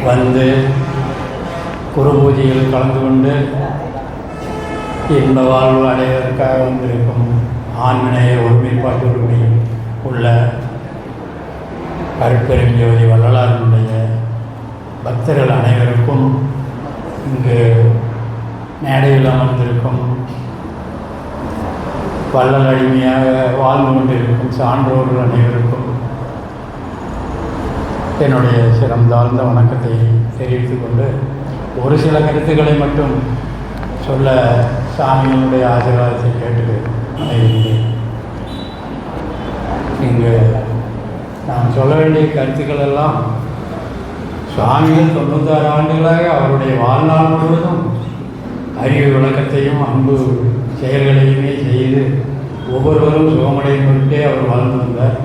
வந்து குரு பூஜையில் கலந்து கொண்டு இன்ப வாழ்வு அடைவதற்காக வந்திருக்கும் ஆண்மனைய ஒருமைப்பாட்டு உரிமை உள்ள அருட்பெருஞ்சோதி வள்ளலாருடைய பக்தர்கள் அனைவருக்கும், இங்கு மேடையில் அமர்ந்திருக்கும் வள்ளல் அடிமையாக வாழ்ந்து கொண்டிருக்கும் சான்றோர்கள் அனைவருக்கும் என்னுடைய சிறந்தாழ்ந்த வணக்கத்தை தெரிவித்துக் கொண்டு ஒரு சில கருத்துக்களை மட்டும் சொல்ல சாமியினுடைய ஆசீர்வாதத்தை கேட்டு அமைகிறேன். இங்கு நான் சொல்ல வேண்டிய கருத்துக்கள் எல்லாம் சுவாமிகள் 96 ஆண்டுகளாக அவருடைய வாழ்நாள் முழுவதும் அறிவு விளக்கத்தையும் அன்பு செயல்களையுமே செய்து ஒவ்வொருவரும் சுகமடையும் பொருட்டே அவர் வாழ்ந்து வந்தார்.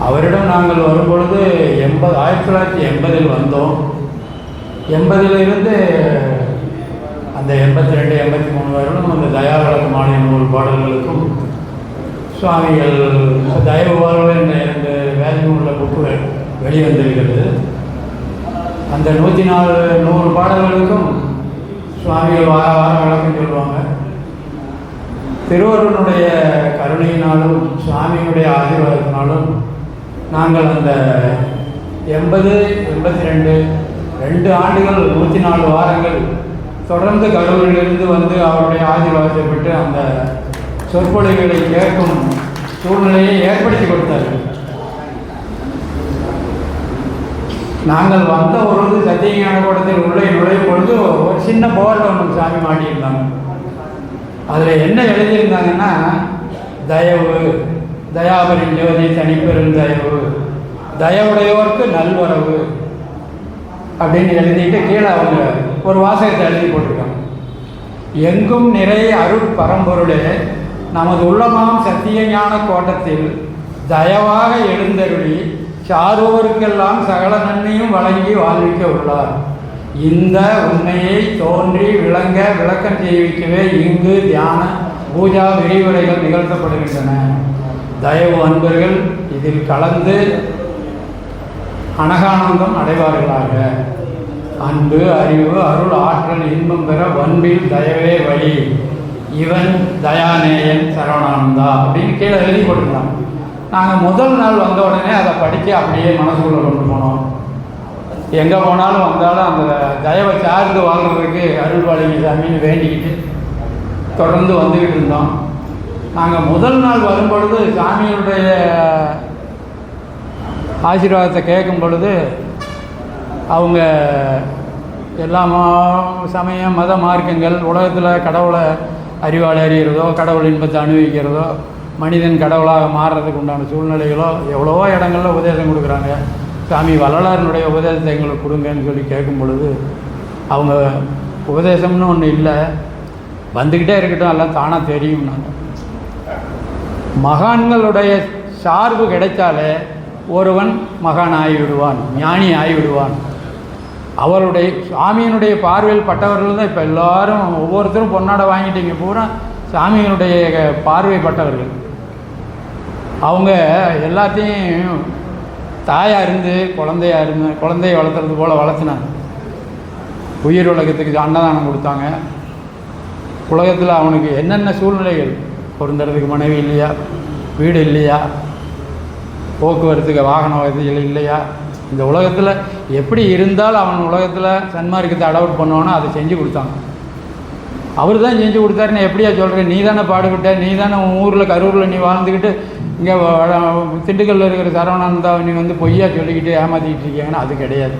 அவரிடம் நாங்கள் வரும்பொழுது 1980 வந்தோம். 80 அந்த 82, 83 வருடம் அந்த தயா விளக்கு மாலை 100 பாடல்களுக்கும் சுவாமிகள் தயவு வாழ்வு என்ற 2 வேல்யூ உள்ள புக்குகள் வெளிவந்திருக்கிறது. அந்த 100 பாடல்களுக்கும் சுவாமிகள் வாரம் விளக்கம் சொல்லுவாங்க. திருவருளுடைய கருணையினாலும் சுவாமியுடைய ஆசீர்வாதத்தினாலும் நாங்கள் அந்த 80, 82 2 ஆண்டுகள் 104 வாரங்கள் தொடர்ந்து கடவுளிலிருந்து வந்து அவருடைய ஆசீர்வாதத்தை பெற்று அந்த சொற்பொழிவுகளை கேட்கும் சூழ்நிலையை ஏற்படுத்தி கொடுத்தார்கள். நாங்கள் வந்த பொழுது சத்தியஞான கூடத்தில் உள்ளே நுழையும் பொழுது ஒரு சின்ன போர்டு ஒன்று சாமி மாட்டியிருந்தாங்க. அதில் என்ன எழுதியிருந்தாங்கன்னா, தயவு, தயாபரின் ஜோதி தனிப்பெரும் தயவு, தயவுடையோருக்கு நல்வரவு அப்படின்னு எழுதிட்டு கீழே அவங்க ஒரு வாசகத்தை எழுதி போட்டிருக்காங்க. எங்கும் நிறை அருட் பரம்பொருளே நமது உள்ளமாம் சத்திய ஞான கோட்டத்தில் தயவாக எழுந்தருளி சார்வோருக்கெல்லாம் சகல நன்மையும் வழங்கி வாழ்விக்க உள்ளார். இந்த உண்மையை தோன்றி விளங்க விளக்கம் செய்விக்கவே இங்கு தியான பூஜா விரிவுரைகள் நிகழ்த்தப்படுகின்றன. தயவு அன்பர்கள் இதில் கலந்து அனகானந்தம் அடைவார்களாக. அன்பு, அறிவு, அருள், ஆற்றல், இன்பம் பெற வன்பில் தயவே வழி. இவன் தயாநேயன் சரவணானந்தா அப்படின்னு கீழே எழுதி போட்டுருந்தாங்க. நாங்கள் முதல் நாள் வந்த உடனே அதை படித்து அப்படியே மனசுக்குள்ளே கொண்டு போனோம். எங்கே போனாலும் வந்தாலும் அந்த தயவை சார்ந்து வாழ்கிறதுக்கு அருள்வாளிங்க சாமின்னு வேண்டிக்கிட்டு தொடர்ந்து வந்துக்கிட்டு இருந்தோம். நாங்கள் முதல் நாள் வரும்பொழுது சாமியுடைய ஆசீர்வாதத்தை கேட்கும் பொழுது அவங்க எல்லா சமயம் மத மார்க்கங்கள் உலகத்தில் கடவுளை அறிவாளி அறிகிறதோ, கடவுள் இன்பத்தை அனுபவிக்கிறதோ, மனிதன் கடவுளாக மாறுறதுக்கு உண்டான சூழ்நிலைகளோ எவ்வளவோ இடங்களில் உபதேசம் கொடுக்குறாங்க. சாமி வள்ளலாரினுடைய உபதேசத்தை எங்களுக்கு கொடுங்கன்னு சொல்லி கேட்கும் பொழுது அவங்க உபதேசம்னு ஒன்று இல்லை, வந்துக்கிட்டே இருக்கட்டும், எல்லாம் தானாக தெரியும். நாங்கள் மகான்களுடைய சார்பு கிடைத்தாலே ஒருவன் மகான் ஆகிவிடுவான், ஞானி ஆகிவிடுவான். அவருடைய சாமியினுடைய பார்வையில் பட்டவர்கள் தான் இப்போ எல்லோரும் ஒவ்வொருத்தரும் பொன்னாடை வாங்கிட்டீங்க பூரா சாமியினுடைய பார்வைப்பட்டவர்கள். அவங்க எல்லாத்தையும் தாயாக இருந்து குழந்தைய வளர்த்துறது போல் வளர்த்துனாங்க. உயிர் உலகத்துக்கு அன்னதானம் கொடுத்தாங்க. உலகத்தில் அவனுக்கு என்னென்ன சூழ்நிலைகள், பொருந்துறதுக்கு மனைவி இல்லையா, வீடு இல்லையா, போக்குவரத்துக்கு வாகன வசதிகள் இல்லையா, இந்த உலகத்தில் எப்படி இருந்தால் அவன் உலகத்தில் சன்மார்க்கத்தை அடாப்ட் பண்ணுவானோ அதை செஞ்சு கொடுத்தாங்க. அவர் தான் செஞ்சு கொடுத்தாருன்னு எப்படியா சொல்கிறேன்? நீ தானே பாடுபட்ட, நீ தானே உன் ஊரில் கரூரில் நீ வாழ்ந்துக்கிட்டு இங்கே திண்டுக்கல்லில் இருக்கிற சரவணானந்தாவை நீ வந்து பொய்யா சொல்லிக்கிட்டு ஏமாற்றிக்கிட்டு இருக்கீங்கன்னா அது கிடையாது.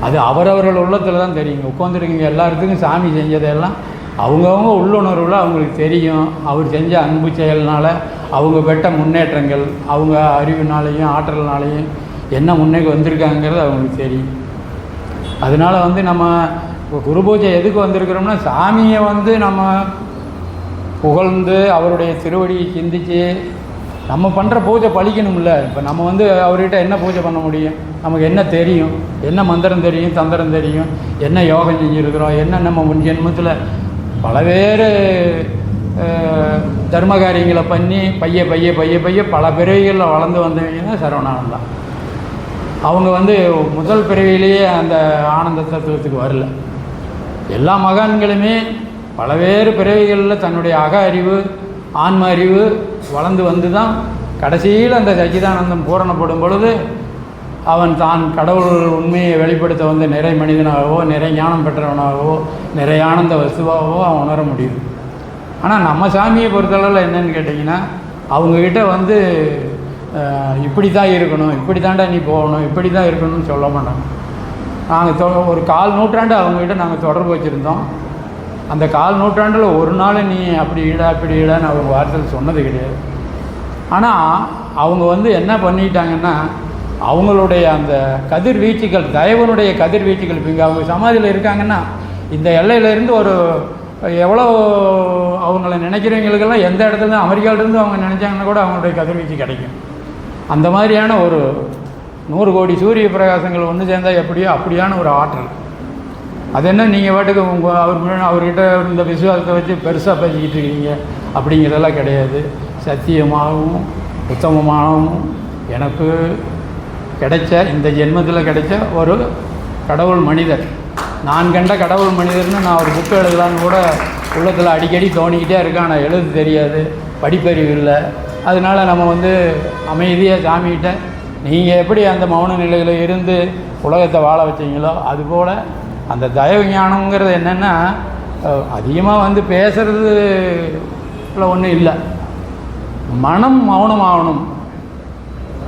அது அவரவர்கள் உள்ளத்தில் தான் தெரியுங்க. உட்காந்துருக்கீங்க எல்லாத்துக்கும் சாமி செஞ்சதெல்லாம் அவங்கவுங்க உள்ளுணர்வில் அவங்களுக்கு தெரியும். அவர் செஞ்ச அன்பு செயல்னால் அவங்க பெற்ற முன்னேற்றங்கள், அவங்க அறிவுனாலையும் ஆற்றல்னாலையும் என்ன முன்னேறி வந்திருக்காங்கிறது அவங்களுக்கு தெரியும். அதனால் வந்து நம்ம குரு பூஜை எதுக்கு வந்திருக்கிறோம்னா, சாமியை வந்து நம்ம புகழ்ந்து அவருடைய திருவடியை சிந்தித்து நம்ம பண்ணுற பூஜை பழிக்கணும்ல. இப்போ நம்ம வந்து அவர்கிட்ட என்ன பூஜை பண்ண முடியும்? நமக்கு என்ன தெரியும்? என்ன மந்திரம் தெரியும், தந்திரம் தெரியும், என்ன யோகம் செஞ்சுருக்கிறோம், என்ன நம்ம முன் ஜென்மத்தில் பலவேறு தர்ம காரியங்களை பண்ணி பைய பல பிறவிகளில் வளர்ந்து வந்தவங்க தான் சரவணானந்தா. அவங்க வந்து முதல் பிறவியிலேயே அந்த ஆனந்த தத்துவத்துக்கு வரல. எல்லா மகான்களுமே பலவேறு பிறவிகளில் தன்னுடைய அக அறிவு ஆன்ம அறிவு வளர்ந்து வந்து தான் கடைசியில் அந்த சச்சிதானந்தம் பூரணப்படும் பொழுது அவன் தான் கடவுள் உண்மையை வெளிப்படுத்த வந்து நிறை மனிதனாகவோ நிறை ஞானம் பெற்றவனாகவோ நிறை ஆனந்த வஸ்துவாகவோ அவன் உணர முடியும். ஆனால் நம்ம சாமியை பொறுத்தளவில் என்னென்னு கேட்டிங்கன்னா அவங்கக்கிட்ட வந்து இப்படி தான் இருக்கணும், இப்படி தாண்டா நீ போகணும், இப்படி தான் இருக்கணும்னு சொல்ல மாட்டாங்க. நாங்கள் ஒரு 1/4 நூற்றாண்டு அவங்கக்கிட்ட நாங்கள் தொடர்பு வச்சுருந்தோம். அந்த 1/4 நூற்றாண்டில் ஒரு நாள் நீ அப்படி இப்படி இடான்னு அவங்க வார்த்தையில் சொன்னது கிடையாது. ஆனால் அவங்க வந்து என்ன பண்ணிட்டாங்கன்னா அவங்களுடைய அந்த கதிர்வீச்சுகள் தயவனுடைய கதிர்வீச்சுகள் இப்போ இங்கே அவங்க சமாதியில் இருக்காங்கன்னா இந்த எல்லையிலேருந்து ஒரு எவ்வளோ அவங்கள நினைக்கிறவங்களுக்கெல்லாம் எந்த இடத்துல அமெரிக்காவிலேருந்து அவங்க நினச்சாங்கன்னா கூட அவங்களுடைய கதிர்வீச்சு கிடைக்கும். அந்த மாதிரியான ஒரு 100 கோடி சூரிய பிரகாசங்கள் ஒன்று சேர்ந்தால் எப்படியோ அப்படியான ஒரு ஆற்றல். அது என்ன நீங்கள் பாட்டுக்கு அவர்கிட்ட இந்த விசுவாசத்தை வச்சு பெருசாக பேசிக்கிட்டு இருக்கீங்க அப்படிங்கிறதெல்லாம் கிடையாது. சத்தியமாகவும் உத்தமமாகவும் எனக்கு கிடைச்ச இந்த ஜென்மத்தில் கிடைச்ச ஒரு கடவுள் மனிதர், நான் கண்ட கடவுள் மனிதர்னு நான் ஒரு புக்கு எழுதலான்னு கூட உள்ளத்தில் அடிக்கடி தோணிக்கிட்டே இருக்கேன். ஆனால் எழுத தெரியாது, படிப்பறிவு இல்லை. அதனால் நம்ம வந்து அமைதியாக சாமிகிட்ட நீங்கள் எப்படி அந்த மௌன நிலையில் இருந்து உலகத்தை வாழ வச்சிங்களோ அதுபோல் அந்த தயவு ஞானங்கிறது என்னென்னா அதிகமாக வந்து பேசுகிறதுல ஒன்றும் இல்லை, மனம் மௌனமாகணும்.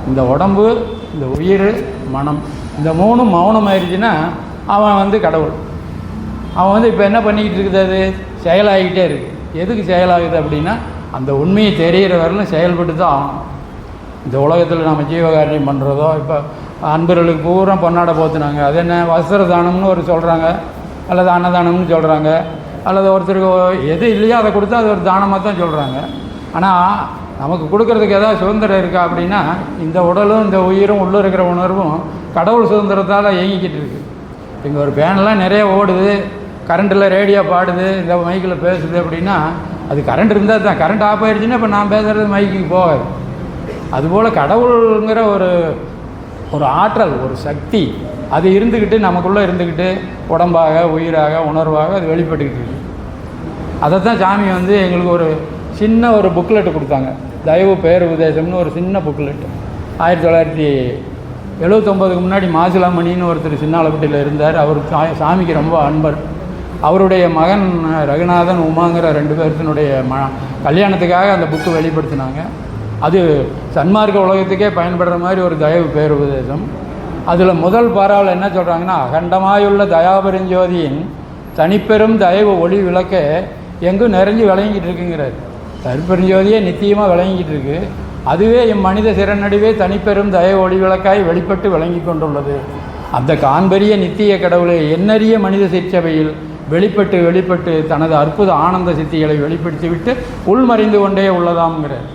இந்த உடம்பு, இந்த உயிர், மனம், இந்த 3 மௌனம் ஆயிடுச்சுன்னா அவன் வந்து கடவுள். அவன் வந்து இப்போ என்ன பண்ணிக்கிட்டு இருக்குது, அது செயலாகிக்கிட்டே இருக்குது. எதுக்கு செயலாகுது அப்படின்னா அந்த உண்மையை தெரிகிற வரலும் செயல்பட்டு தான் ஆகணும். இந்த உலகத்தில் நம்ம ஜீவகாரியம் பண்ணுறதோ, இப்போ அன்பர்களுக்கு பூரா பொன்னாடை போத்துனாங்க, அது என்ன வஸ்திர தானம்னு ஒரு சொல்கிறாங்க, அல்லது அன்னதானம்னு சொல்கிறாங்க, அல்லது ஒருத்தருக்கு எது இல்லையோ அதை கொடுத்தா அது ஒரு தானமாக தான் சொல்கிறாங்க. ஆனால் நமக்கு கொடுக்கறதுக்கு ஏதாவது சுதந்திரம் இருக்கா அப்படின்னா இந்த உடலும் இந்த உயிரும் உள்ளே இருக்கிற உணர்வும் கடவுள் சுதந்திரத்தால் இயங்கிக்கிட்டு இருக்குது. இங்கே ஒரு ஃபேனெலாம் நிறைய ஓடுது, கரண்ட்டில் ரேடியோ பாடுது, இந்த மைக்கில் பேசுது அப்படின்னா அது கரண்ட் இருந்தால் தான். கரண்ட் ஆஃப் ஆகிடுச்சுன்னா இப்போ நான் பேசுகிறது மைக்குக்கு போகாது. அதுபோல் கடவுளுங்கிற ஒரு ஆற்றல், ஒரு சக்தி அது இருந்துக்கிட்டு நமக்குள்ளே இருந்துக்கிட்டு உடம்பாக உயிராக உணர்வாக அது வெளிப்பட்டுக்கிட்டு இருக்குது. அதை தான் சாமி வந்து எங்களுக்கு ஒரு சின்ன ஒரு புக்லெட்டு கொடுத்தாங்க, தயவு பேர் உபதேசம்னு ஒரு சின்ன புக்லெட்டு. 1979க்கு முன்னாடி மாசிலாமணின்னு ஒருத்தர் சின்னாலப்பட்டியில் இருந்தார். அவர் சாமிக்கு ரொம்ப அன்பர். அவருடைய மகன் ரகுநாதன் உமாங்கிற 2 பேர்த்தினுடைய கல்யாணத்துக்காக அந்த புக்கு வெளிப்படுத்தினாங்க. அது சன்மார்க்க உலகத்துக்கே பயன்படுற மாதிரி ஒரு தயவு பேர் உபதேசம். அதில் முதல் பாராவில் என்ன சொல்கிறாங்கன்னா, அகண்டமாயுள்ள தயாபெருஞ்சோதியின் தனிப்பெரும் தயவு ஒளி விளக்க எங்கும் நிறைஞ்சு விளங்கிக்கிட்டு இருக்குங்கிறார். தனிப்பெருஞ்சோதியே நித்தியமாக விளங்கிக்கிட்டு இருக்கு. அதுவே மனித சிறநடுவே தனிப்பெரும் தயவு ஒளி விளக்காய் வெளிப்பட்டு விளங்கி கொண்டுள்ளது. அந்த காண்பரிய நித்திய கடவுளை எண்ணறிய மனித சிற்சபையில் வெளிப்பட்டு தனது அற்புத ஆனந்த சித்திகளை வெளிப்படுத்திவிட்டு உள்மறைந்து கொண்டே உள்ளதாம்ங்கிறார்.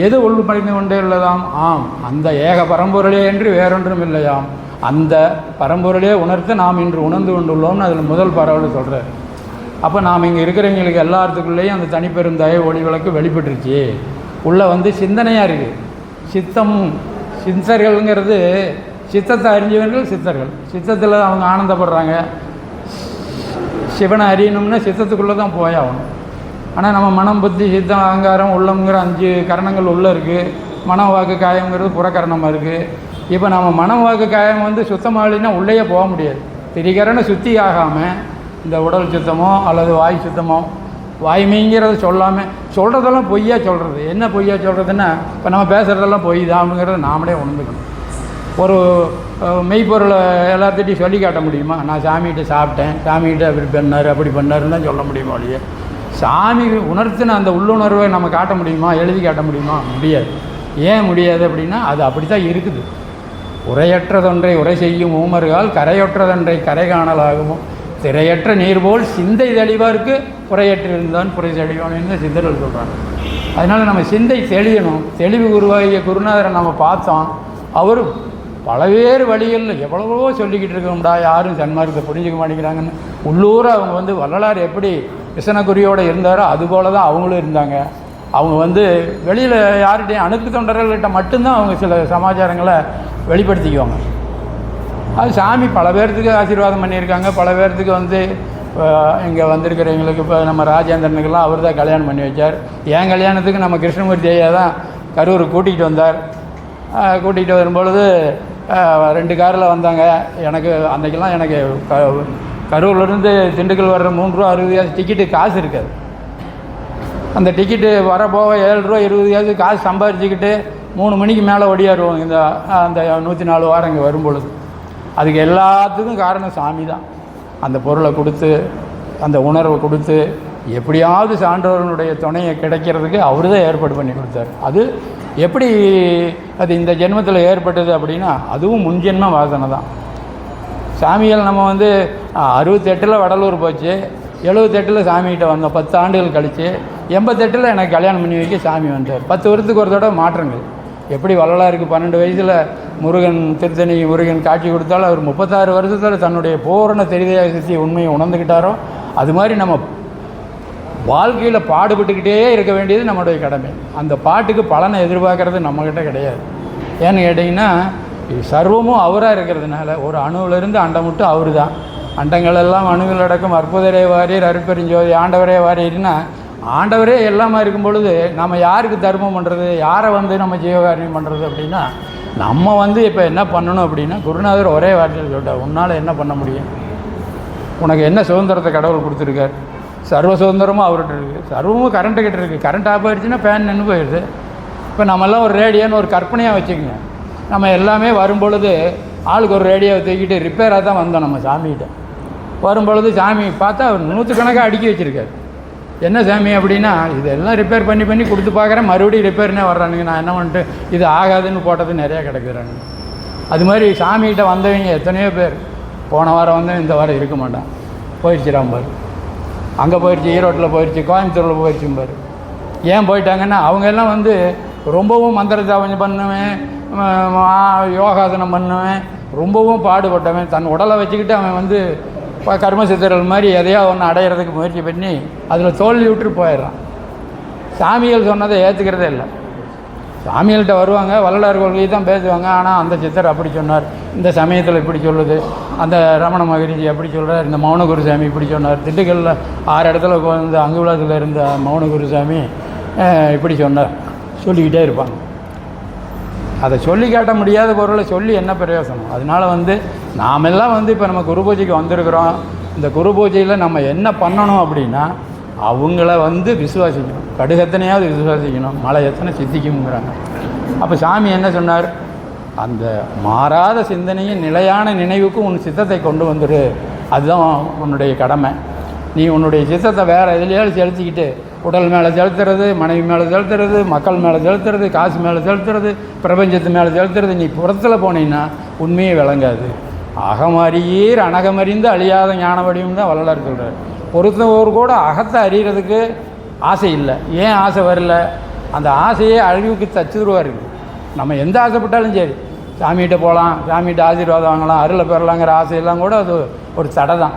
எது உள்மறைந்து கொண்டே உள்ளதாம்? ஆம், அந்த ஏக பரம்பொருளே என்று வேறொன்றும் இல்லையாம். அந்த பரம்பொருளே உணர்த்த நாம் இன்று உணர்ந்து கொண்டுள்ளோம்னு அதில் முதல் பரவல் சொல்கிறார். அப்போ நாம் இங்கே இருக்கிறவங்களுக்கு எல்லாத்துக்குள்ளேயும் அந்த தனிப்பெரும் தயவு ஒளி விளக்கு வெளிப்பட்டுருச்சு. உள்ளே வந்து சிந்தனையாக இருக்குது. சித்தர்கள்ங்கிறது சித்தத்தை அறிஞ்சவர்கள் சித்தர்கள். சித்தத்தில் அவங்க ஆனந்தப்படுறாங்க. சிவனை அறியணும்னா சித்தத்துக்குள்ளே தான் போயாகணும். ஆனால் நம்ம மனம், புத்தி, சித்தம், அகங்காரம், உள்ளம்ங்கிற 5 கரணங்கள் உள்ளே இருக்குது. மனம், வாக்கு, காயங்கிறது புறக்கரணமாக இருக்குது. இப்போ நம்ம மனம், வாக்கு, காயம் வந்து சுத்தமாகலைன்னா உள்ளேயே போக முடியாது. திரிகரண சுத்தி ஆகாமல் இந்த உடல் சுத்தமோ அல்லது வாய் சுத்தமோ, வாய்மைங்கிறத சொல்லாமல் சொல்கிறதெல்லாம் பொய்யா சொல்கிறது. என்ன பொய்யா சொல்கிறதுன்னா, இப்போ நம்ம பேசுகிறதெல்லாம் பொய் தான் அப்படிங்கிறத நாமளே உணர்ந்துக்கணும். ஒரு மெய்ப்பொருளை எல்லாத்துட்டையும் சொல்லி காட்ட முடியுமா? நான் சாமிகிட்ட சாப்பிட்டேன், சாமிகிட்ட அப்படி பண்ணார் அப்படி பண்ணாருன்னு தான் சொல்ல முடியுமா? இல்லையே. சாமி உணர்த்தின அந்த உள்ளுணர்வை நம்ம காட்ட முடியுமா? எழுதி காட்ட முடியுமா? முடியாது. ஏன் முடியாது அப்படின்னா அது அப்படி தான் இருக்குது. உரையற்றதொன்றை உரை செய்யும் ஊமர்கள் கரையொற்றதொன்றை கரை காணலாகுமோ, திரையற்ற நீர் போல் சிந்தை தெளிவாருக்கு குறையற்றிருந்தான் குறை தெளிவானு சித்தர்கள் சொல்கிறாங்க. அதனால் நம்ம சிந்தை தெளியணும். தெளிவு குருவாகிய குருநாதரை நம்ம பார்த்தோம். அவர் பலவேறு வழிகளில் எவ்வளவோ சொல்லிக்கிட்டு இருக்கோம்டா, யாரும் சன்மார்க்கத்தை புரிஞ்சிக்க மாட்டேங்கிறாங்கன்னு. உள்ளூர் அவங்க வந்து வள்ளலார் எப்படி விசனக்குரியோடு இருந்தாரோ அதுபோல் தான் அவங்களும் இருந்தாங்க. அவங்க வந்து வெளியில் யார்கிட்டையும் அணுக்கு தொண்டர்கள்கிட்ட மட்டும்தான் அவங்க சில சமாச்சாரங்களை வெளிப்படுத்திக்குவாங்க. அது சாமி பல பேர்த்துக்கு ஆசீர்வாதம் பண்ணியிருக்காங்க. பல பேர்த்துக்கு வந்து இங்கே வந்திருக்கிறவங்களுக்கு இப்போ நம்ம ராஜேந்திரனுக்கெல்லாம் அவர் தான் கல்யாணம் பண்ணி வச்சார். என் கல்யாணத்துக்கு நம்ம கிருஷ்ணமூர்த்தி ஐயா தான் கரூருக்கு கூட்டிகிட்டு வந்தார். கூட்டிகிட்டு வரும்பொழுது 2 காரில் வந்தாங்க. எனக்கு அன்றைக்கெல்லாம் எனக்கு கரூர்லேருந்து திண்டுக்கல் வர்ற 3 ரூபா 60 டிக்கெட்டு காசு இருக்காது. அந்த டிக்கெட்டு வர போக 7 ரூபா 20 காசு சம்பாரிச்சுக்கிட்டு 3 மணிக்கு மேலே ஒடியாருவோம் அந்த 104 வாரம் இங்கே வரும்பொழுது. அதுக்கு எல்லாத்துக்கும் காரணம் சாமி தான். அந்த பொருளை கொடுத்து அந்த உணர்வை கொடுத்து எப்படியாவது சான்றோர்களுடைய துணையை கிடைக்கிறதுக்கு அவர் தான் ஏற்பாடு பண்ணி கொடுத்தார். அது எப்படி அது இந்த ஜென்மத்தில் ஏற்பட்டது அப்படின்னா அதுவும் முன்ஜென்ம வாசனை தான். சாமிகள் நம்ம வந்து 68 வடலூர் போச்சு, 78 சாமிகிட்ட வந்தோம். 10 ஆண்டுகள் கழித்து 88 எனக்கு கல்யாணம் பண்ணி வைக்க சாமி வந்தார். 10 வருஷத்துக்கு ஒரு தடவை மாற்றங்கள். எப்படி வள்ளலாருக்கு 12 வயசில் முருகன் திருத்தணி முருகன் காட்சி கொடுத்தாலும் அவர் 36 வருஷத்தில் தன்னுடைய பூரண தெரிதையாக சித்தி உண்மையை உணர்ந்துக்கிட்டாரோ அது மாதிரி நம்ம வாழ்க்கையில் பாடுபட்டுக்கிட்டே இருக்க வேண்டியது நம்மளுடைய கடமை. அந்த பாட்டுக்கு பலனை எதிர்பார்க்கறது நம்மக்கிட்ட கிடையாது. ஏன்னு கேட்டிங்கன்னா சர்வமும் அவராக இருக்கிறதுனால ஒரு அணுவிலிருந்து அண்டம் மட்டும் அவர் தான். அண்டங்கள் எல்லாம் அணுவில் அடக்கும் அற்புதரே வாரீர் அருட்பெருஞ்சோதி ஆண்டவரே வாரீர்னா ஆண்டவரே எல்லாமே இருக்கும் பொழுது நம்ம யாருக்கு தர்மம் பண்ணுறது, யாரை வந்து நம்ம ஜீவகாரியம் பண்ணுறது அப்படின்னா நம்ம வந்து இப்போ என்ன பண்ணணும் அப்படின்னா குருநாதர் ஒரே வார்த்தையில் சொல்லிட்டார், உன்னால் என்ன பண்ண முடியும், உனக்கு என்ன சுதந்திரத்தை கடவுள் கொடுத்துருக்கார், சர்வ சுதந்திரமும் அவர்கிட்ட இருக்குது, சர்வமும் கரண்ட்டுக்கிட்ட இருக்குது. கரண்ட் ஆஃப் ஆகிடுச்சுன்னா ஃபேன் நின்று போயிடுது. இப்போ நம்மெல்லாம் ஒரு ரேடியோன்னு ஒரு கற்பனையாக வச்சுக்கோங்க. நம்ம எல்லாமே வரும்பொழுது ஆளுக்கு ஒரு ரேடியோவை தூக்கிட்டு ரிப்பேராக தான் வந்தோம். நம்ம சாமிகிட்ட வரும்பொழுது சாமி பார்த்தா அவர் 100கணக்காக அடுக்கி வச்சுருக்காரு. என்ன சாமி அப்படின்னா இதெல்லாம் ரிப்பேர் பண்ணி கொடுத்து பார்க்குறேன், மறுபடியும் ரிப்பேர்னே வர்றானுங்க. நான் என்ன பண்ணிட்டு இது ஆகாதுன்னு போட்டது நிறையா கிடக்குறாங்க. அது மாதிரி சாமிகிட்ட வந்தவங்க எத்தனையோ பேர் போன வாரம் வந்து இந்த வாரம் இருக்க மாட்டான், போயிடுச்சு ராம்பார், அங்கே போயிடுச்சு, ஈரோட்டில் போயிடுச்சு, கோயம்புத்தூரில் போயிடுச்சும்பார். ஏன் போயிட்டாங்கன்னா அவங்க எல்லாம் வந்து ரொம்பவும் மந்திர ஜாபம் பண்ணுவேன், யோகாசனம் பண்ணுவேன், ரொம்பவும் பாடுபட்டவன், தன் உடலை வச்சுக்கிட்டு அவன் வந்து கர்மசித்தர்கள் மாதிரி எதையோ ஒன்று அடையிறதுக்கு முயற்சி பண்ணி அதில் தோல்வி விட்டு போயிடுறான். சாமிகள் சொன்னதை ஏற்றுக்கிறதே இல்லை. சாமிகள்கிட்ட வருவாங்க, வள்ளலார் கொள்கையை தான் பேசுவாங்க. ஆனால் அந்த சித்தர் அப்படி சொன்னார், இந்த சமயத்தில் இப்படி சொல்லுது, அந்த ரமண மகரிஷி அப்படி சொல்கிறார், இந்த மௌனகுரு சாமி இப்படி சொன்னார், திண்டுக்கல்லில் 6 இடத்துல வந்து அங்குலாத்தில் இருந்த மௌனகுரு சாமி இப்படி சொன்னார், சொல்லிக்கிட்டே இருப்பாங்க. அதை சொல்லி காட்ட முடியாத பொருளை சொல்லி என்ன பிரயோசனம்? அதனால் வந்து நாமெல்லாம் வந்து இப்போ நம்ம குரு பூஜைக்கு வந்திருக்கிறோம். இந்த குரு பூஜையில் நம்ம என்ன பண்ணணும் அப்படின்னா அவங்கள வந்து விசுவாசிக்கணும், கடுகத்தனையாவது விசுவாசிக்கணும், மழை எத்தனை சித்திக்குங்கிறாங்க. அப்போ சாமி என்ன சொன்னார், அந்த மாறாத சிந்தனையும் நிலையான நினைவுக்கும் உன் சித்தத்தை கொண்டு வந்துடு, அதுதான் உன்னுடைய கடமை. நீ உன்னுடைய சித்தத்தை வேறு எதுலையாவது செலுத்திக்கிட்டு உடல் மேலே செலுத்துறது, மனைவி மேலே செலுத்துறது, மக்கள் மேலே செலுத்துறது, காசு மேலே செலுத்துறது, பிரபஞ்சத்து மேலே செலுத்துறது, நீ புறத்தில் போனீங்கன்னா உண்மையே விளங்காது. அகமறியீர் அனகமறிந்து அழியாத ஞான வடிவம் தான் வள்ளலார் சொல்கிறார். பொறுத்தவர் கூட அகத்தை அறிகிறதுக்கு ஆசை இல்லை. ஏன் ஆசை வரல? அந்த ஆசையே அழிவுக்கு தச்சுருவா இருக்குது. நம்ம எந்த ஆசைப்பட்டாலும் சரி, சாமிகிட்ட போகலாம், சாமிகிட்ட ஆசீர்வாதம் வாங்கலாம், அருளை பெறலாங்கிற ஆசையெல்லாம் கூட அது ஒரு தடை தான்.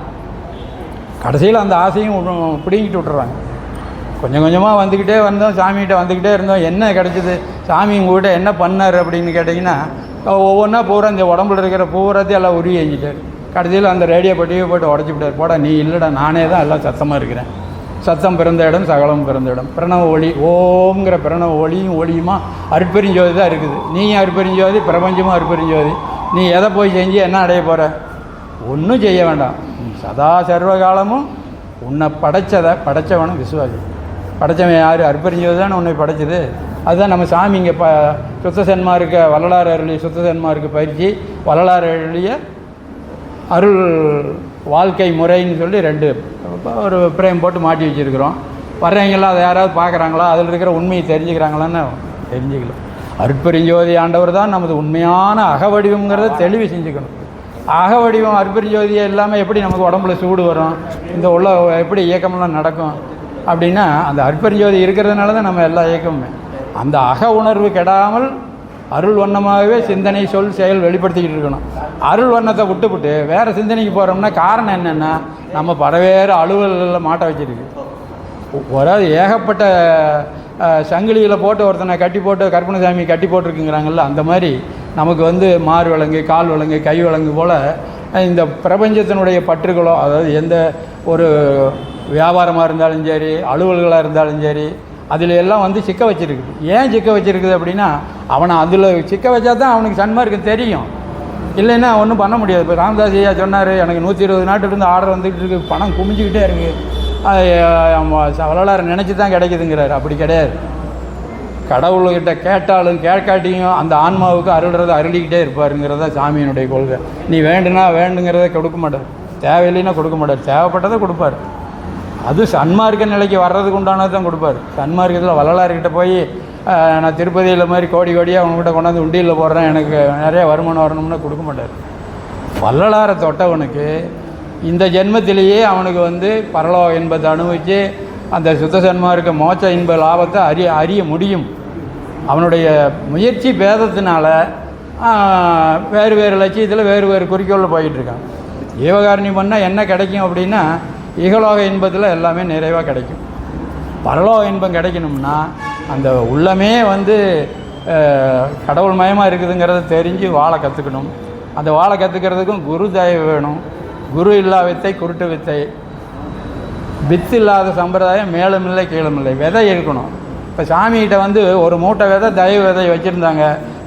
கடைசியில் அந்த ஆசையும் பிடிங்கிட்டு விட்டுறாங்க. கொஞ்சம் கொஞ்சமாக வந்துக்கிட்டே வந்தோம், சாமிகிட்ட வந்துக்கிட்டே இருந்தோம். என்ன கிடச்சிது, சாமி உங்கள்கிட்ட என்ன பண்ணார் அப்படின்னு கேட்டிங்கன்னா ஒவ்வொன்றா பூரா இந்த உடம்புல இருக்கிற பூராத்தையும் எல்லாம் உருவி எஞ்சிட்டார். கடைசியில் அந்த ரேடியோ பட்டியை போட்டு உடச்சி விட்டார். போடா நீ இல்லைடா, நானே தான் எல்லாம் சத்தமாக இருக்கிறேன். சத்தம் பிறந்த இடம் சகலம் பிறந்த இடம். பிரணவ ஒளி, ஓம்ங்கிற பிரணவ ஒளியும் ஒளியுமா அருட்பெருஞ்சோதி தான் இருக்குது. நீயும் அருட்பெருஞ்சோதி, பிரபஞ்சமும் அருட்பெருஞ்சோதி. நீ எதை போய் செஞ்சு என்ன அடைய போகிற? ஒன்றும் செய்ய வேண்டாம். சதா சர்வகாலமும் உன்னை படைச்சவனும் விசுவாசி. படைச்சவன் யார்? அருட்பெருஞ்சோதி தான் உன்னை படைச்சது. அதுதான் நம்ம சாமி இங்கே சுத்த சன்மார்க்க வள்ளலார் அருளிய சுத்த சன்மார்க்க பயிற்சி, வள்ளலார் அருளிய அருள் வாழ்க்கை முறைன்னு சொல்லி 2 ஒரு பிரேம் போட்டு மாட்டி வச்சுருக்கிறோம். வர்றவங்களாம் அதை யாராவது பார்க்குறாங்களா, அதில் இருக்கிற உண்மையை தெரிஞ்சுக்கிறாங்களான்னு தெரிஞ்சுக்கல. அருட்பெருஞ்சோதி ஆண்டவர் தான் நமது உண்மையான அகவடிவங்கிறத தெளிவு செஞ்சுக்கணும். அகவடிவம் அருட்பெருஞ்சோதியை இல்லாமல் எப்படி நமக்கு உடம்புல சூடு வரும், இந்த உள்ள எப்படி இயக்கமெல்லாம் நடக்கும் அப்படின்னா அந்த அருட்பெருஞ்சோதி இருக்கிறதுனால தான் நம்ம எல்லா இயக்கமுமே. அந்த அக உணர்வு கெடாமல் அருள் வண்ணமாகவே சிந்தனை சொல் செயல் வெளிப்படுத்திக்கிட்டு இருக்கணும். அருள் வண்ணத்தை விட்டுவிட்டு வேறு சிந்தனைக்கு போகிறோம்னா காரணம் என்னென்னா நம்ம பலவேறு அலுவல்களில் மாட்ட வச்சுருக்கு. அதாவது ஏகப்பட்ட சங்கிலியில் போட்டு ஒருத்தனை கட்டி போட்டு கற்பனை சாமி கட்டி போட்டிருக்குங்கிறாங்கல்ல, அந்த மாதிரி நமக்கு வந்து மார் விலங்கு, கால் விலங்கு, கை விலங்கு போல் இந்த பிரபஞ்சத்தினுடைய பற்றுகளோ, அதாவது எந்த ஒரு வியாபாரமாக இருந்தாலும் சரி, அலுவல்களாக இருந்தாலும் சரி, அதில் எல்லாம் வந்து சிக்க வச்சுருக்குது. ஏன் சிக்க வச்சுருக்குது அப்படின்னா, அவனை அதில் சிக்க வச்சா தான் அவனுக்கு சன்மார்க்கம் தெரியும், இல்லைன்னா ஒன்றும் பண்ண முடியாது. இப்போ ராமதாஸ் ஐயா சொன்னார், எனக்கு 120 நாட்டிலிருந்து ஆர்டர் வந்துக்கிட்டு இருக்குது, பணம் குமிஞ்சிக்கிட்டே இருக்குது, வரலாறு நினச்சி தான் கிடைக்குதுங்கிறார். அப்படி கிடையாது. கடவுள்கிட்ட கேட்டாலும் கேட்காட்டியும் அந்த ஆன்மாவுக்கு அருள்றதை அருளிக்கிட்டே இருப்பாருங்கிறத சாமியினுடைய கொள்கை. நீ வேண்டுனா வேண்டுங்கிறத கொடுக்க மாட்டார், தேவையில்லைன்னா கொடுக்க மாட்டார், தேவைப்பட்டதை கொடுப்பார். அது சன்மார்க்க நிலைக்கு வர்றதுக்கு உண்டானது தான் கொடுப்பார். சன்மார்க்கத்தில் வள்ளலார்கிட்ட போய் நான் திருப்பதியில் மாதிரி கோடி கோடியாக அவங்ககிட்ட கொண்டாந்து உண்டியில் போடுறேன், எனக்கு நிறைய வருமானம் வரணும்னா கொடுக்க மாட்டார். வள்ளலாரை தொட்டவனுக்கு இந்த ஜென்மத்திலேயே அவனுக்கு வந்து பரலோக இன்பத்தை அனுபவித்து அந்த சுத்த சன்மார்க்க மோட்ச இன்ப லாபத்தை அறிய முடியும். அவனுடைய முயற்சி பேதத்தினால வேறு வேறு லட்சியத்தில் வேறு வேறு குறிக்கோளில் போயிட்டுருக்கான். ஜீவகாரணி பண்ணால் என்ன கிடைக்கும் அப்படின்னா, இகலோக இன்பத்தில் எல்லாமே நிறைவாக கிடைக்கும். பரலோக இன்பம் கிடைக்கணும்னா அந்த உள்ளமே வந்து கடவுள் மயமாக இருக்குதுங்கிறத தெரிஞ்சு வாழ கற்றுக்கணும். அந்த வாழ கற்றுக்கிறதுக்கும் குரு தயவு வேணும். குரு இல்லா வித்தை குருட்டு வித்தை, வித்து இல்லாத சம்பிரதாயம் மேலும் இல்லை கீழும் இல்லை. விதை இருக்கணும். இப்போ சாமிகிட்ட வந்து ஒரு மூட்டை விதை தயவு விதை வச்சுருந்தாங்க,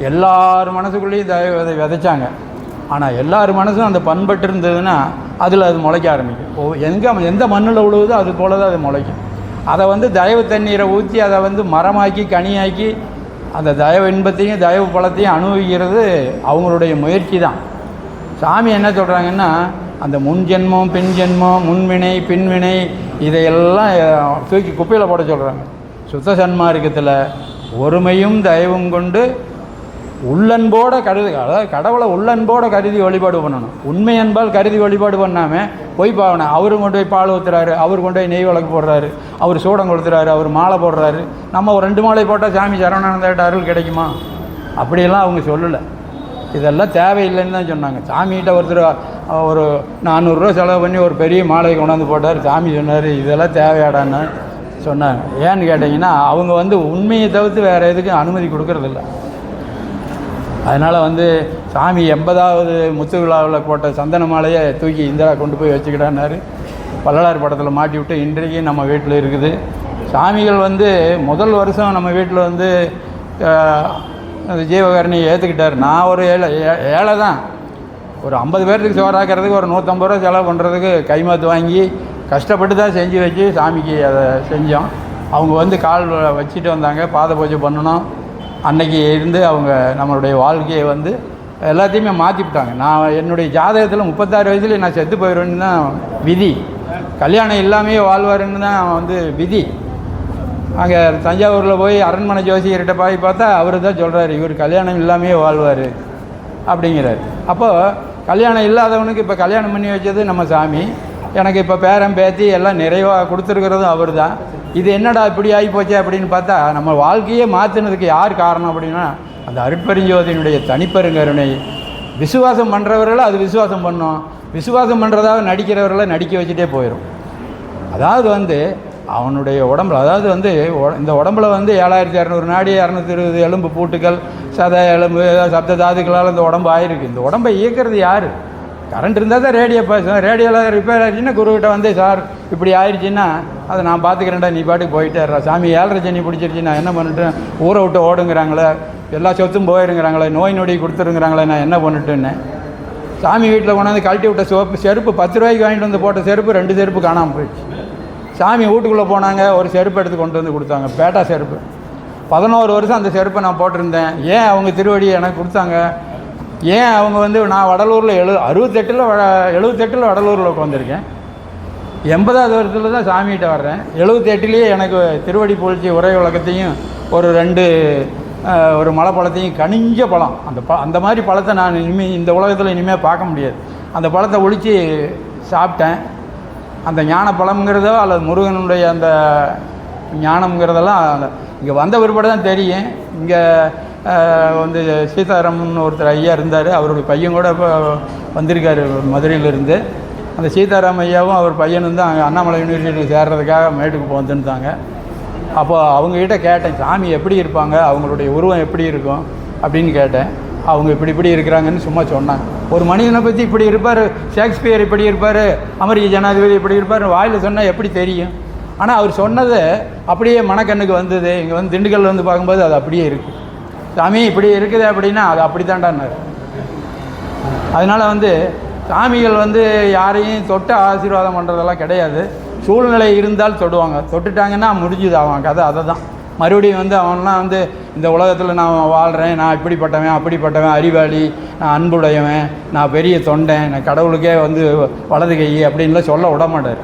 எல்லார் மனசுக்குள்ளேயும் தயவு விதை விதைச்சாங்க. ஆனால் எல்லார் மனசும் அந்த பண்பட்டு இருந்ததுன்னா அதில் அது முளைக்க ஆரம்பிக்கும். எந்த மண்ணில் உழுவுதோ அது போல தான் அது முளைக்கும். அதை வந்து தயவு தண்ணீரை ஊற்றி அதை வந்து மரமாக்கி கனியாக்கி அந்த தயவு இன்பத்தையும் தயவு பழத்தையும் அனுபவிக்கிறது அவங்களுடைய முயற்சி தான். சாமி என்ன சொல்கிறாங்கன்னா, அந்த முன் ஜென்மம் பின் ஜென்மம், முன்வினை பின்வினை, இதையெல்லாம் தூக்கி குப்பையில் போட சொல்கிறாங்க. சுத்த சன்மார்க்கத்தில் ஒருமையும் தயவும் கொண்டு உள்ளன்போட அதாவது கடவுளை உள்ளன்போட கருதி வழிபாடு பண்ணணும். உண்மை அன்பால் கருதி வழிபாடு பண்ணாமல் போய் பாவனை, அவரு கொண்டு போய் பால் ஊற்றுறாரு, அவர் கொண்டு போய் நெய் விளக்கு போடுறாரு, அவர் சூடம் கொடுத்துறாரு, அவர் மாலை போடுறாரு, நம்ம ஒரு 2 மாலை போட்டால் சாமி சரவணானந்த அருள் கிடைக்குமா? அப்படியெல்லாம் அவங்க சொல்லலை. இதெல்லாம் தேவையில்லைன்னு தான் சொன்னாங்க. சாமிகிட்ட ஒருத்தர் ஒரு 400 ரூபா செலவு பண்ணி ஒரு பெரிய மாலையை கொண்டாந்து போட்டார். சாமி சொன்னார், இதெல்லாம் தேவையாடான்னு சொன்னாங்க. ஏன்னு கேட்டிங்கன்னா, அவங்க வந்து உண்மையை தவிர்த்து வேறு எதுக்கும் அனுமதி கொடுக்கறதில்ல. அதனால் வந்து சாமி 80வது முத்து விழாவில் போட்ட சந்தன மாலையை தூக்கி இந்திரா கொண்டு போய் வச்சுக்கிட்டான்னாரு. வள்ளலார் படத்தில் மாட்டி விட்டு இன்றைக்கு நம்ம வீட்டில் இருக்குது. சாமிகள் வந்து முதல் வருஷம் நம்ம வீட்டில் வந்து அந்த ஜீவகாரணியை ஏற்றுக்கிட்டார். நான் ஒரு ஏழை தான். ஒரு 50 பேர்த்துக்கு சோறாக்கிறதுக்கு ஒரு 150 ரூபா செலவு பண்ணுறதுக்கு கைமாத்து வாங்கி கஷ்டப்பட்டு தான் செஞ்சு வச்சு சாமிக்கு அதை செஞ்சோம். அவங்க வந்து கால் வச்சுட்டு வந்தாங்க, பாத பூஜை பண்ணணும். அன்னைக்கு இருந்து அவங்க நம்மளுடைய வாழ்க்கையை வந்து எல்லாத்தையுமே மாற்றிவிட்டாங்க. நான் என்னுடைய ஜாதகத்தில் 36 வயசுல நான் செத்து போயிடுவேன்னு தான் விதி. கல்யாணம் இல்லாமே வாழ்வாருன்னு தான் வந்து விதி. அங்கே தஞ்சாவூரில் போய் அரண்மனை ஜோசியர்கிட்ட போய் பார்த்தா அவர் தான் சொல்கிறார், இவர் கல்யாணம் இல்லாமே வாழ்வார் அப்படிங்கிறார். அப்போது கல்யாணம் இல்லாதவனுக்கு இப்போ கல்யாணம் பண்ணி வச்சது நம்ம சாமி. எனக்கு இப்போ பேரன் பேத்தி எல்லாம் நிறைவாக கொடுத்துருக்கிறதும் அவர் தான். இது என்னடா இப்படி ஆகி போச்சே அப்படின்னு பார்த்தா, நம்ம வாழ்க்கையே மாற்றினதுக்கு யார் காரணம் அப்படின்னா அந்த அருட்பெருஞ்சோதியினுடைய தனிப்பெருங்கருணை. விசுவாசம் பண்ணுறவர்களை அது விசுவாசம் பண்ணோம், விசுவாசம் பண்ணுறதாக நடிக்கிறவர்களை நடிக்க வச்சுட்டே போயிடும். அதாவது வந்து அவனுடைய உடம்புல, அதாவது வந்து இந்த உடம்புல வந்து 7200 நாடி, 220 எலும்பு பூட்டுக்கள், சத எலும்பு, சப்த தாதுக்களால் இந்த உடம்பு ஆயிருக்கு. இந்த உடம்பை இயக்கிறது யார்? கரண்ட் இருந்தால் தான் ரேடியோ பேசும். ரேடியோவில் ரிப்பேர் ஆகிடுச்சுன்னா குருக்கிட்ட வந்து, சார் இப்படி ஆயிடுச்சுன்னா அதை நான் பார்த்துக்கிறேன்டா, நீ பாட்டுக்கு போயிட்டேறா. சாமி 7.5 சனி பிடிச்சிருச்சு, நான் என்ன பண்ணிட்டேன்? ஊரை விட்டு ஓடுங்கிறாங்களே, எல்லா சொத்தும் போயிருங்கிறாங்களே, நோய் நொடி கொடுத்துருங்கிறாங்களே, நான் என்ன பண்ணிட்டேன்னு. சாமி வீட்டில் கொண்டாந்து கழட்டி விட்ட செருப்பு 10 ரூபாய்க்கு வாங்கிட்டு வந்து போட்ட செருப்பு 2 செருப்பு காணாமல் போயிடுச்சு. சாமி வீட்டுக்குள்ளே போனாங்க, ஒரு செருப்பு எடுத்து கொண்டு வந்து கொடுத்தாங்க, பேட்டா செருப்பு. 11 வருஷம் அந்த செருப்பை நான் போட்டிருந்தேன். ஏன் அவங்க திருவடியை எனக்கு கொடுத்தாங்க? ஏன் அவங்க வந்து, நான் வடலூரில் 78 வடலூரில் உட்காந்துருக்கேன். 80வது வருஷத்தில் தான் சாமிகிட்ட வர்றேன். 78லேயே எனக்கு திருவடி பொழிச்சி உரை விளக்கத்தையும் ஒரு 2 ஒரு மலைப்பழத்தையும், கனிஞ்ச பழம், அந்த மாதிரி பழத்தை நான் இந்த உலகத்தில் இனிமேல் பார்க்க முடியாது. அந்த பழத்தை ஒழித்து சாப்பிட்டேன். அந்த ஞான பழம்ங்கிறதோ அல்லது முருகனுடைய அந்த ஞானம்ங்கிறதெல்லாம் இங்கே வந்த பிற்பாடு தான் தெரியும். இங்கே வந்து சீதாராமன் ஒருத்தர் ஐயா இருந்தார், அவருடைய பையன் கூட இப்போ வந்திருக்கார் மதுரையிலிருந்து. அந்த சீதாராம் ஐயாவும் அவர் பையனும் தான் அங்கே அண்ணாமலை யூனிவர்சிட்டியில் சேர்றதுக்காக மேட்டுக்கு வந்துருந்தாங்க. அப்போது அவங்ககிட்ட கேட்டேன், சாமி எப்படி இருப்பாங்க, அவங்களுடைய உருவம் எப்படி இருக்கும் அப்படின்னு கேட்டேன். அவங்க இப்படி இருக்கிறாங்கன்னு சும்மா சொன்னாங்க. ஒரு மனிதனை பற்றி இப்படி இருப்பார், ஷேக்ஸ்பியர் இப்படி இருப்பார், அமெரிக்க ஜனாதிபதி இப்படி இருப்பார், வாயில் சொன்னால் எப்படி தெரியும்? ஆனால் அவர் சொன்னது அப்படியே மனக்கண்ணுக்கு வந்தது. இங்கே வந்து திண்டுக்கல் வந்து பார்க்கும்போது அது அப்படியே இருக்குது. சாமி இப்படி இருக்குது அப்படின்னா அது அப்படி தாண்டான்னார். அதனால் வந்து சாமிகள் வந்து யாரையும் தொட்டு ஆசீர்வாதம் பண்ணுறதெல்லாம் கிடையாது. சூழ்நிலை இருந்தால் தொடுவாங்க, தொட்டுட்டாங்கன்னா முடிஞ்சுது அவன் கதை. அதை தான் மறுபடியும் வந்து அவன்லாம் வந்து இந்த உலகத்தில் நான் வாழ்கிறேன், நான் இப்படிப்பட்டவன் அப்படிப்பட்டவன், அறிவாளி, நான் அன்புடையவன், நான் பெரிய தொண்டன், நான் கடவுளுக்கே வந்து வலது கை அப்படின்லாம் சொல்ல விட மாட்டார்.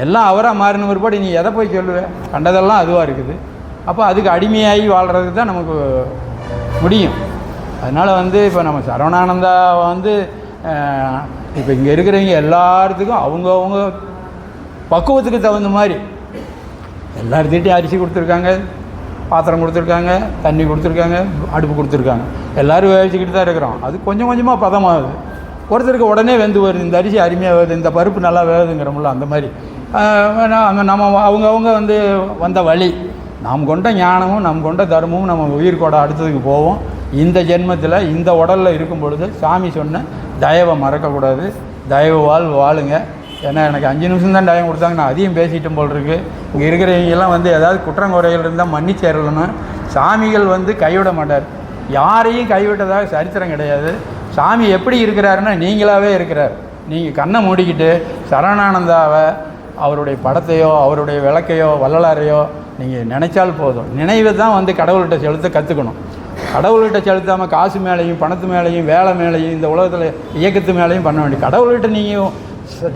எல்லாம் அவராக மாறின பிற்பாடு நீ எதை போய் சொல்லுவேன்? கண்டதெல்லாம் அதுவாக இருக்குது. அப்போ அதுக்கு அடிமையாகி வாழ்கிறதுக்கு தான் நமக்கு முடியும். அதனால் வந்து இப்போ நம்ம சரவணானந்தா வந்து இப்போ இங்கே இருக்கிறவங்க எல்லாத்துக்கும் அவங்கவுங்க பக்குவத்துக்கு தகுந்த மாதிரி எல்லார்த்திட்டையும் அரிசி கொடுத்துருக்காங்க, பாத்திரம் கொடுத்துருக்காங்க, தண்ணி கொடுத்துருக்காங்க, அடுப்பு கொடுத்துருக்காங்க. எல்லோரும் வேவிச்சிக்கிட்டு தான் இருக்கிறோம். அது கொஞ்சம் கொஞ்சமாக பதமாகுது. ஒருத்தருக்கு உடனே வெந்து வருது, இந்த அரிசி அருமையாக வருது, இந்த பருப்பு நல்லா வேகுதுங்கிறோம்ல, அந்த மாதிரி அங்கே நம்ம அவங்கவுங்க வந்து வந்த வழி. நாம் கொண்ட ஞானமும் நம் கொண்ட தர்மமும் நம்ம உயிர்கோட அடுத்ததுக்கு போவோம். இந்த ஜென்மத்தில் இந்த உடலில் இருக்கும் பொழுது சாமி சொன்ன தயவை மறக்கக்கூடாது. தயவு வாழுங்க. ஏன்னா எனக்கு 5 நிமிஷம் தான் டைம் கொடுத்தாங்க, நான் அதையும் பேசிட்டும் போல் இருக்குது. இங்கே இருக்கிறவங்கெல்லாம் வந்து ஏதாவது குற்றங்குறைகள் இருந்தால் மன்னிச்சேரலன்னு. சாமிகள் வந்து கைவிட மாட்டார், யாரையும் கைவிட்டதாக சரித்திரம் கிடையாது. சாமி எப்படி இருக்கிறாருன்னா நீங்களாகவே இருக்கிறார். நீங்கள் கண்ணை மூடிக்கிட்டு சரவணானந்தாவை, அவருடைய படத்தையோ அவருடைய விளக்கையோ வள்ளலாரையோ நீங்கள் நினைச்சால் போதும். நினைவு தான் வந்து கடவுள்கிட்ட செலுத்த கற்றுக்கணும். கடவுள்கிட்ட செலுத்தாமல் காசு மேலேயும் பணத்து மேலேயும் வேலை மேலேயும் இந்த உலகத்தில் இயக்கத்து மேலேயும் பண்ண வேண்டிய. கடவுள்கிட்ட நீங்கள்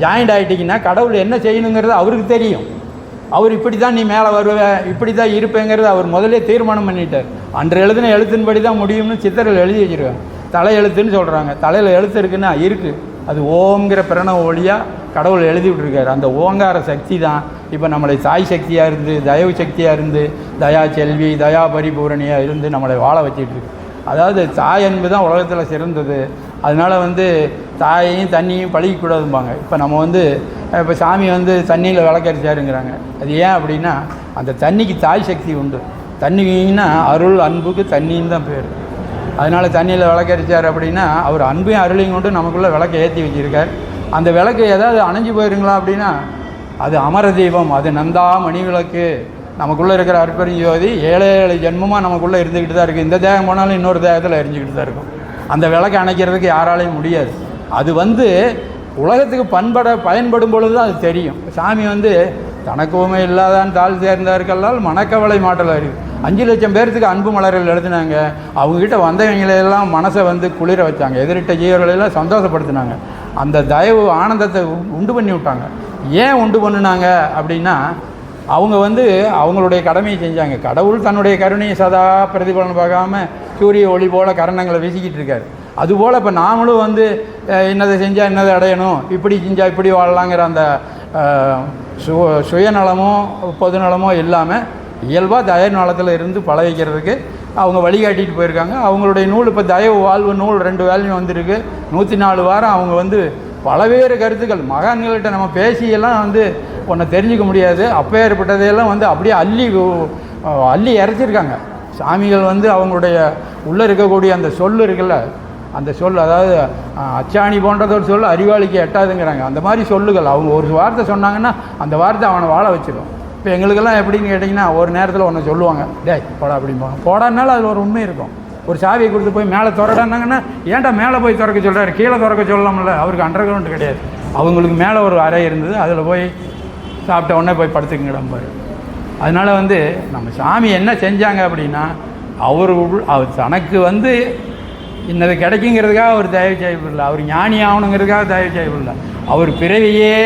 ஜாயிண்ட் ஆகிட்டிங்கன்னா கடவுள் என்ன செய்யணுங்கிறது அவருக்கு தெரியும். அவர் இப்படி தான் நீ மேலே வருவேன், இப்படி தான் இருப்பேங்கிறது அவர் முதலே தீர்மானம் பண்ணிட்டார். அன்று எழுதின எழுத்தின்படி தான் முடியும்னு சித்தர்கள் எழுதி வச்சுருக்காங்க. தலை எழுத்துன்னு சொல்கிறாங்க. தலையில் எழுத்து இருக்குன்னா இருக்குது, அது ஓங்கிற பிரணவ ஒளியாக கடவுள் எழுதி விட்டுருக்காரு. அந்த ஓங்கார சக்தி தான் இப்போ நம்மளை தாய் சக்தியாக இருந்து, தயவு சக்தியாக இருந்து, தயா செல்வி, தயா பரிபூரணியாக இருந்து நம்மளை வாழ வச்சிட்ருக்கு. அதாவது தாய் அன்பு தான் உலகத்தில் சிறந்தது. அதனால் வந்து தாயையும் தண்ணியும் பழகிக்கூடாதும்பாங்க. இப்போ நம்ம வந்து இப்போ சாமி வந்து தண்ணியில் விளக்கரிச்சாருங்கிறாங்க. அது ஏன் அப்படின்னா அந்த தண்ணிக்கு தாய் சக்தி உண்டு. தண்ணின்னா அருள் அன்புக்கு தண்ணின்னு தான் பேர். அதனால் தண்ணியில் விளக்கரிச்சார் அப்படின்னா அவர் அன்பையும் அருளையும் கொண்டு நமக்குள்ளே விளக்கை ஏற்றி வச்சுருக்கார். அந்த விளக்கு ஏதாவது அணைஞ்சு போயிருங்களா அப்படின்னா அது அமர தீபம், அது நந்தா மணி விளக்கு. நமக்குள்ளே இருக்கிற அற்பெருஞ்சோதி 7 ஜென்மமாக நமக்குள்ளே இருந்துக்கிட்டு தான் இருக்குது. இந்த தேகம் போனாலும் இன்னொரு தேகத்தில் எரிஞ்சிக்கிட்டு தான் இருக்கும். அந்த விளக்கை அணைக்கிறதுக்கு யாராலையும் முடியாது. அது வந்து உலகத்துக்கு பயன்படும் பொழுது தான் அது தெரியும். சாமி வந்து தனக்கு உமை இல்லாதான் தாழ் சேர்ந்தார்களால் மனக்கவலை மாட்டல் அறிவு. 5 லட்சம் பேர்த்துக்கு அன்பு மலர்கள் எழுதினாங்க. அவங்ககிட்ட வந்தவங்களையெல்லாம் மனசை வந்து குளிர வச்சாங்க, எதிரிட்ட ஜீவர்களெல்லாம் சந்தோஷப்படுத்தினாங்க. அந்த தயவு ஆனந்தத்தை உண்டு பண்ணி விட்டாங்க. ஏன் உண்டு பண்ணினாங்க அப்படின்னா அவங்க வந்து அவங்களுடைய கடமையை செஞ்சாங்க. கடவுள் தன்னுடைய கருணையை சதா பிரதிபலன் பார்க்காம சூரிய ஒளி போல் கரணங்களை வீசிக்கிட்டு இருக்கார். அதுபோல் இப்போ நாமளும் வந்து என்னதை செஞ்சால் என்னதை அடையணும், இப்படி செஞ்சால் இப்படி வாழலாங்கிற அந்த சுயநலமோ பொதுநலமோ இல்லாமல் இயல்பாக தயவு நலத்தில் இருந்து பழகிக்கிறதுக்கு அவங்க வழிகாட்டிட்டு போயிருக்காங்க. அவங்களுடைய நூல் இப்போ தயவு வாழ்வு நூல் 2 வேலையும் வந்திருக்கு. 104 வாரம் அவங்க வந்து பலவேறு கருத்துக்கள் மகான்கள்கிட்ட நம்ம பேசியெல்லாம் வந்து ஒன்றை தெரிஞ்சிக்க முடியாது. அப்பேற்பட்டதையெல்லாம் வந்து அப்படியே அள்ளி இறச்சிருக்காங்க. சாமிகள் வந்து அவங்களுடைய உள்ளே இருக்கக்கூடிய அந்த சொல் இருக்குல்ல, அந்த சொல், அதாவது அச்சாணி போன்றத ஒரு சொல் அறிவாளிக்கு எட்டாதுங்கிறாங்க. அந்த மாதிரி சொல்லுகள் அவங்க ஒரு வார்த்தை சொன்னாங்கன்னா அந்த வார்த்தை அவனை வாழ வச்சிடும். இப்போ எங்களுக்கெல்லாம் எப்படின்னு கேட்டிங்கன்னா ஒரு நேரத்தில் ஒன்று சொல்லுவாங்க, டேய் போடா அப்படிம்பாங்க. போடானாலும் அதில் ஒரு உண்மை இருக்கும். ஒரு சாவியை கொடுத்து போய் மேலே திறடானாங்கன்னா ஏன்டா மேலே போய் திறக்க சொல்கிறாரு, கீழே திறக்க சொல்லலாம்ல. அவருக்கு அண்டர் கிரவுண்டு கிடையாது. அவங்களுக்கு மேலே ஒரு அறை இருந்தது, அதில் போய் சாப்பிட்ட உடனே போய் படுத்துக்கிடாம்பாரு. அதனால் வந்து நம்ம சாமி என்ன செஞ்சாங்க அப்படின்னா அவர் தனக்கு வந்து இன்னது கிடைக்குங்கிறதுக்காக அவர் தயவு செய்யப்படல, அவர் ஞானி ஆகணுங்கிறதுக்காக தயவு செய்யப்படல. அவர் பிறவியே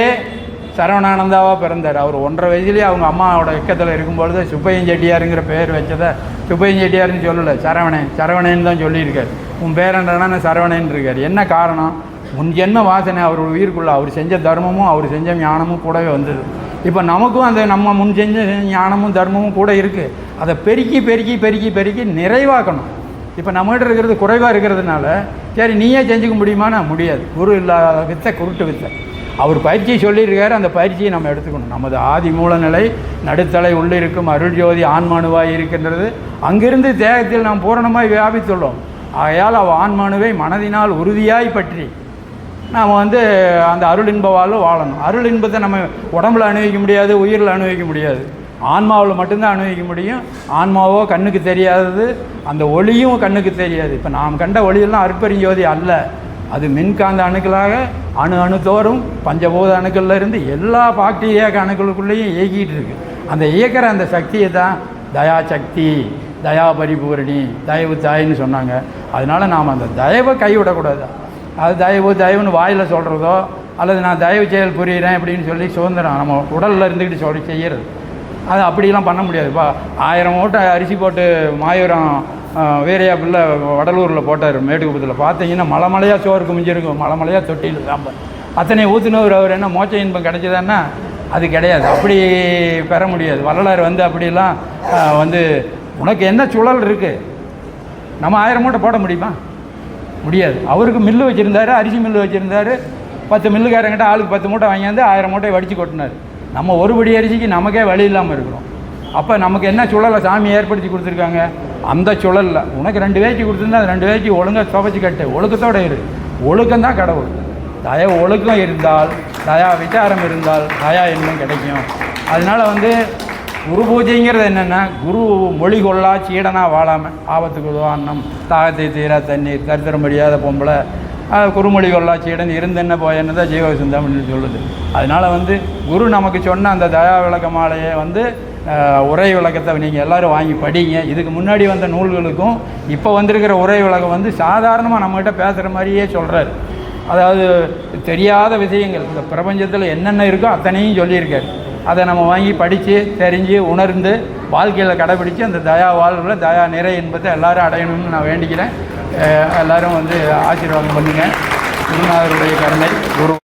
சரவணானந்தாவாக பிறந்தார். அவர் 1.5 வயசுலேயே அவங்க அம்மாவோட இக்கத்தில் இருக்கும்பொழுது சுப்பையன் செட்டியாருங்கிற பேர் வச்சதை சுப்பையன் செட்டியாருன்னு சொல்லலை, சரவணேன்னு தான் சொல்லியிருக்கார். உன் பேரன்றனா சரவணேன்னு இருக்கார். என்ன காரணம்? முன் ஜென்ம வாசனை அவர் உயிருக்குள்ள அவர் செஞ்ச தர்மமும் அவர் செஞ்ச ஞானமும் கூடவே வந்தது. இப்போ நமக்கும் அந்த நம்ம முன் செஞ்ச ஞானமும் தர்மமும் கூட இருக்குது. அதை பெருக்கி பெருக்கி பெருக்கி பெருக்கி நிறைவாக்கணும். இப்போ நம்மகிட்ட இருக்கிறது குறைவாக இருக்கிறதுனால சரி நீயே செஞ்சுக்க முடியுமானா முடியாது. குரு இல்லாத வித்தை குருட்டு வித்தை. அவர் பயிற்சியை சொல்லியிருக்காரு, அந்த பயிற்சியை நம்ம எடுத்துக்கணும். நமது ஆதி மூலநிலை நடுத்தலை உள்ளிருக்கும் அருள் ஜோதி ஆன்மானுவாய் இருக்கின்றது. அங்கிருந்து தேகத்தில் நாம் பூரணமாய் வியாபித்துள்ளோம். ஆகையால் ஆன்மானுவை மனதினால் உறுதியாய் பற்றி நாம் வந்து அந்த அருள் இன்ப வாழ்வு வாழணும். அருள் இன்பத்தை நம்ம உடம்புல அனுபவிக்க முடியாது, உயிரில் அனுபவிக்க முடியாது, ஆன்மாவில் மட்டும்தான் அனுபவிக்க முடியும். ஆன்மாவோ கண்ணுக்கு தெரியாதது, அந்த ஒளியும் கண்ணுக்கு தெரியாது. இப்போ நாம் கண்ட ஒளியெல்லாம் அருட்பெருஞ்சோதி அல்ல, அது மின்காந்த அணுக்களாக அணு தோறும் பஞ்சபூத அணுக்கள்லேருந்து எல்லா பாக்டீரியா அணுக்களுக்குள்ளேயும் இயக்கிட்டு இருக்குது. அந்த இயக்கிற அந்த சக்தியை தான் தயா சக்தி, தயா பரிபூரணி, தயவு தாயின்னு சொன்னாங்க. அதனால் நாம் அந்த தயவை கைவிடக்கூடாது. அது தயவுன்னு வாயில் சொல்கிறதோ அல்லது நான் தயவு செயல் புரிகிறேன் அப்படின்னு சொல்லி சுதந்திரம் நம்ம உடலில் இருந்துக்கிட்டு செய்கிறது, அது அப்படிலாம் பண்ண முடியாதுப்பா. 1000 மூட்டை அரிசி போட்டு மாயூரம் வீரையா பிள்ளை வடலூரில் போட்டார் மேட்டுக்குப்பத்தில். பார்த்தீங்கன்னா மலையாக சோறு குமிஞ்சிருக்கும், மலையாக தொட்டியில் சாம்பார் அத்தனை ஊற்றுனவர். அவர் என்ன மோட்ச இன்பம் கிடைச்சதுன்னா அது கிடையாது, அப்படி பெற முடியாது. வரலாறு வந்து அப்படிலாம் வந்து உனக்கு என்ன சுழல் இருக்குது, நம்ம 1000 மூட்டை போட முடியுமா? முடியாது. அவருக்கு மில்லு வச்சுருந்தாரு, அரிசி மில்லு வச்சுருந்தாரு. 10 மில்லுக்காரங்கிட்ட ஆளுக்கு 10 மூட்டை வாங்கியாந்து 1000 மூட்டையை வடித்து கொட்டினார். நம்ம ஒரு படி அரிசிக்கு நமக்கே வழி இல்லாமல் இருக்கிறோம். அப்போ நமக்கு என்ன சுழலை சாமி ஏற்படுத்தி கொடுத்துருக்காங்க? அந்த சுழலில் உனக்கு 2 வேட்டி கொடுத்துருந்தா அந்த 2 வேட்டி ஒழுங்காக துவைச்சி கட்டு, ஒழுக்கத்தோடு இரு. ஒழுக்கம்தான் கடவுள். தயா ஒழுக்கம் இருந்தால், தயா விசாரம் இருந்தால் தயா இன்னும் கிடைக்கும். அதனால் வந்து குரு பூஜைங்கிறது என்னென்னா, குரு மொழி கொள்ளா சீடனாக வாழாமல் ஆபத்துக்கு உதாரணம், தாகத்தை தீரா தண்ணீர், கருத்தர முடியாத பொம்பளை, குருமொழி கொள்ளா சீடன் இருந்தென்ன போயன்னு தான் ஜீவசுந்தம்னு சொல்லுது. அதனால் வந்து குரு நமக்கு சொன்ன அந்த தயா விளக்க மாலையை வந்து உரை விளக்கத்தை நீங்கள் எல்லோரும் வாங்கி படிங்க. இதுக்கு முன்னாடி வந்த நூல்களுக்கும் இப்போ வந்திருக்கிற உரை விளக்கம் வந்து சாதாரணமாக நம்மகிட்ட பேசுகிற மாதிரியே சொல்கிறார். அதாவது தெரியாத விஷயங்கள் இந்த பிரபஞ்சத்தில் என்னென்ன இருக்கோ அத்தனையும் சொல்லியிருக்காரு. அதை நம்ம வாங்கி படித்து தெரிஞ்சு உணர்ந்து வாழ்க்கையில் கடைபிடித்து அந்த தயா வாழ்வில் தயா நிறை என்பதை எல்லோரும் அடையணும்னு நான் வேண்டிக்கிறேன். எல்லோரும் வந்து ஆசீர்வாதம் பண்ணுங்கள். குருநாதருடைய கருணை குரு